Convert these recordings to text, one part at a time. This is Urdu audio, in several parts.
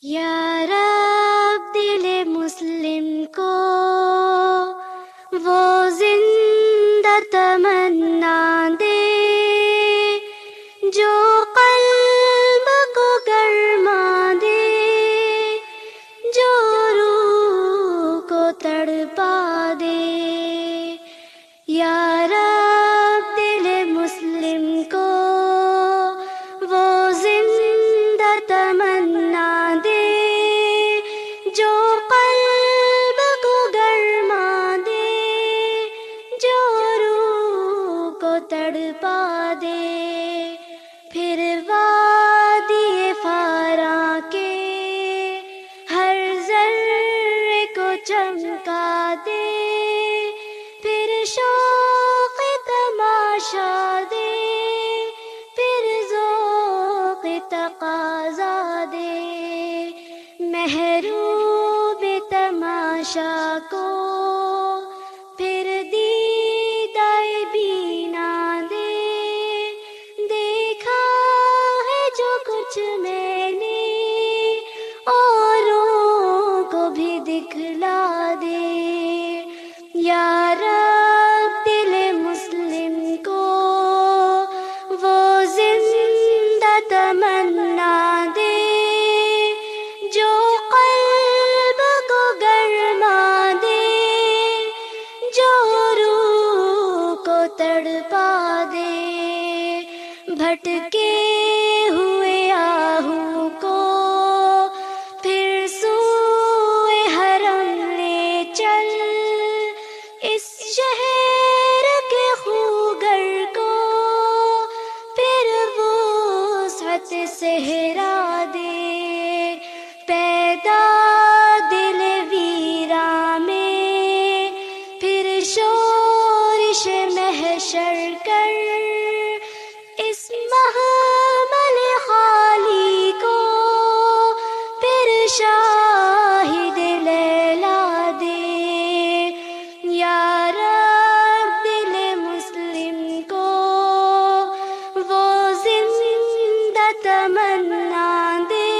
یا رب دل مسلم کو وہ زندہ تمنا دے جو قلب کو گرما دے، جو روح کو تڑپا دے۔ یا رب دل مسلم کو وہ زندہ تمنا دے جو قلب کو گرما دے، جو روح کو تڑپا دے۔ پھر وادی فاراں کے ہر ذرے کو چمکا دے، پھر شوق تماشا دے، پھر ذوق تقاضا دے۔ محروم تماشا کو پھر دیدۂ بینا دے، دیکھا ہے جو کچھ میں نے اوروں کو بھی دکھلا دے۔ یا رب دل مسلم کو وہ زندہ تمنا دے جو قلب کو گرما دے، جو روح کو تڑپا دے۔ بھٹکے ہوئے آہوں کو پھر سوئے حرم لے چل، اس شہر کے خوگر کو پھر وسعت صحرا دے۔ پیدا دل ویراں میں پھر شورش محشر کر، اس محمل خالی کو پھر شاہد لیلا دے۔ یا رب دل مسلم کو وہ زندہ تمنا دے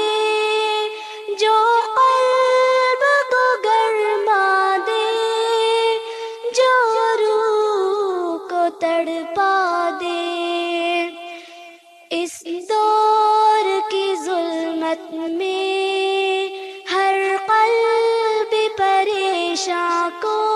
جو قلب کو گرما دے، جو روح کو تڑپا دے۔ اس دور کی ظلمت میں ہر قلب پریشاں کو